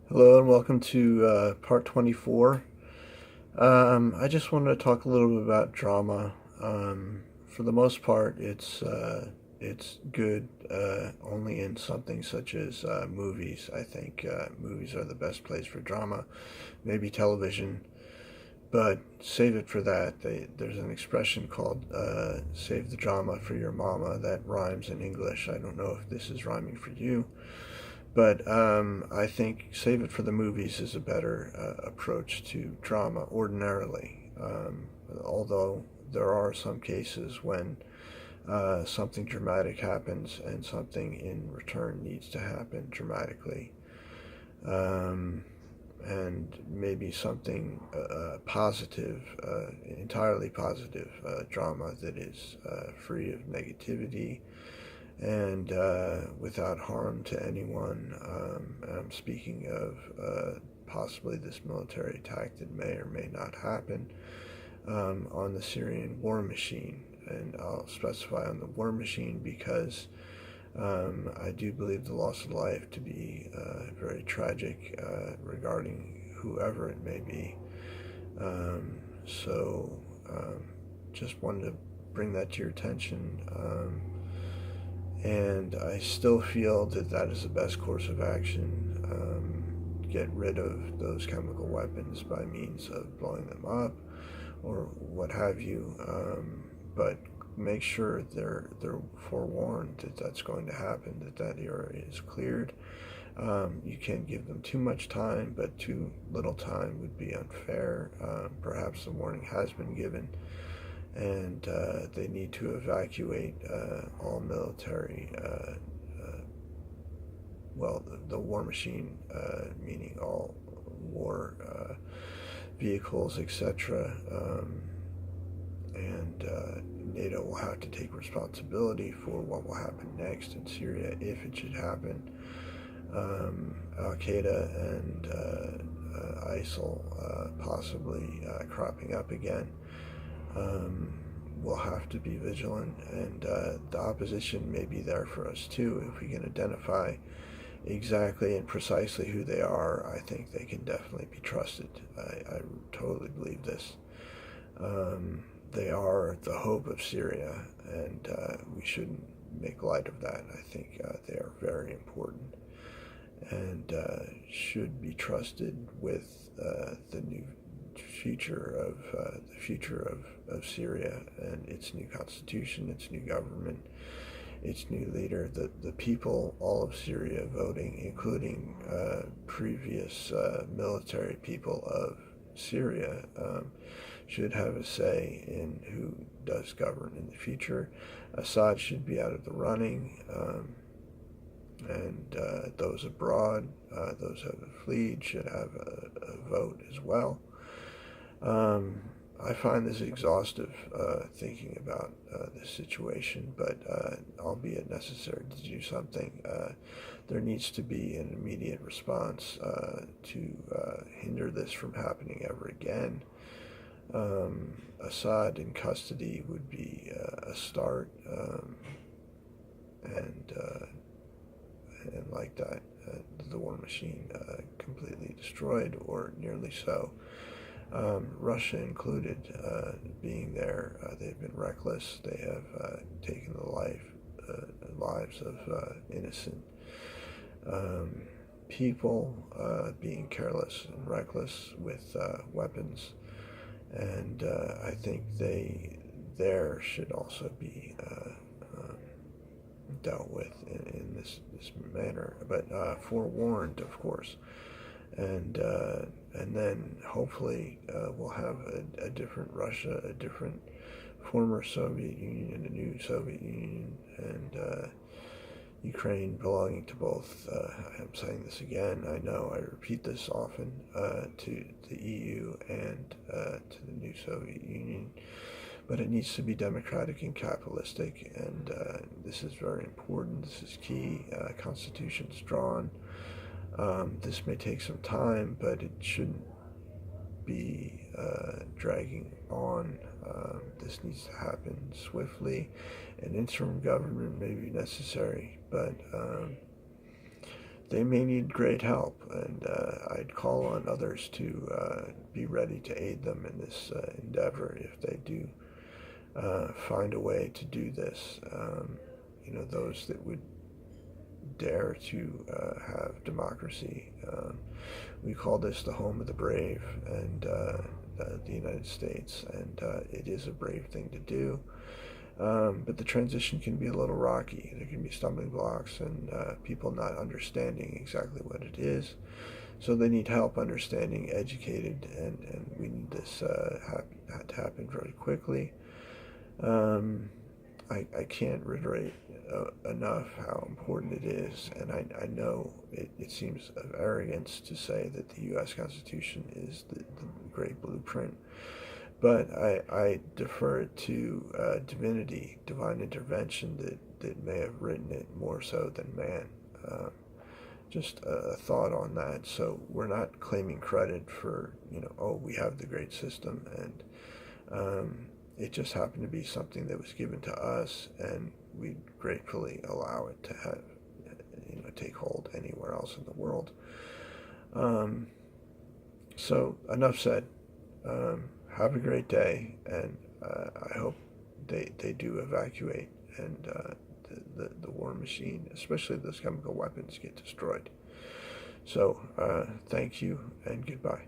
Hello and welcome to part 24. I just wanted to talk a little bit about drama. For the most part, it's good only in something such as movies. I think movies are the best place for drama, maybe television, but save it for that. There's an expression called "save the drama for your mama" that rhymes in English. I don't know if this is rhyming for you. But I think save it for the movies is a better approach to drama ordinarily. Although there are some cases when something dramatic happens and something in return needs to happen dramatically. Um, and maybe something positive, entirely positive drama that is free of negativity and without harm to anyone. And I'm speaking of possibly this military attack that may or may not happen on the Syrian war machine. And I'll specify on the war machine because I do believe the loss of life to be very tragic regarding whoever it may be. So just wanted to bring that to your attention. And I still feel that that is the best course of action. Get rid of those chemical weapons by means of blowing them up or what have you. But make sure they're forewarned that that's going to happen, that that area is cleared. You can't give them too much time, but too little time would be unfair. Perhaps the warning has been given, and they need to evacuate all military, well, the war machine, meaning all war vehicles, etc. And NATO will have to take responsibility for what will happen next in Syria if it should happen. Al Qaeda and ISIL possibly cropping up again. We'll have to be vigilant, and the opposition may be there for us too. If we can identify exactly and precisely who they are, I think they can definitely be trusted. I totally believe this. They are the hope of Syria, and we shouldn't make light of that. I think they are very important and should be trusted with the future of Syria and its new constitution, its new government, its new leader. The people, all of Syria voting, including previous military people of Syria, should have a say in who does govern in the future. Assad should be out of the running. And those abroad, those who have fled, should have a vote as well. I find this exhaustive thinking about this situation, but albeit necessary to do something, there needs to be an immediate response to hinder this from happening ever again. Assad in custody would be a start, and like that, the war machine completely destroyed or nearly so. Russia included, being there, they've been reckless. They have taken the lives of innocent people, being careless and reckless with weapons, and I think there should also be dealt with in this manner, but forewarned, of course, and then hopefully we'll have a different Russia, a different former Soviet Union, and a new Soviet Union, and Ukraine belonging to both. I'm saying this again. I know I repeat this often to the EU and to the new Soviet Union. But it needs to be democratic and capitalistic, and this is very important. This is key. Constitution's drawn. This may take some time, but it shouldn't be dragging on. This needs to happen swiftly. An interim government may be necessary, but they may need great help, and I'd call on others to be ready to aid them in this endeavor if they do find a way to do this. Those that would dare to have democracy. We call this the home of the brave, and the United States, and it is a brave thing to do. But the transition can be a little rocky. There can be stumbling blocks and people not understanding exactly what it is. So they need help understanding, educated, and we need this to happen very quickly. I can't reiterate enough how important it is, and I know it seems of arrogance to say that the U.S. Constitution is the great blueprint, but I defer it to divinity, divine intervention that may have written it more so than man. Just a thought on that. So we're not claiming credit for, oh, we have the great system, and it just happened to be something that was given to us, and we gratefully allow it to have, take hold anywhere else in the world. So enough said. Have a great day, and I hope they do evacuate, and the war machine, especially those chemical weapons, get destroyed. So thank you, and goodbye.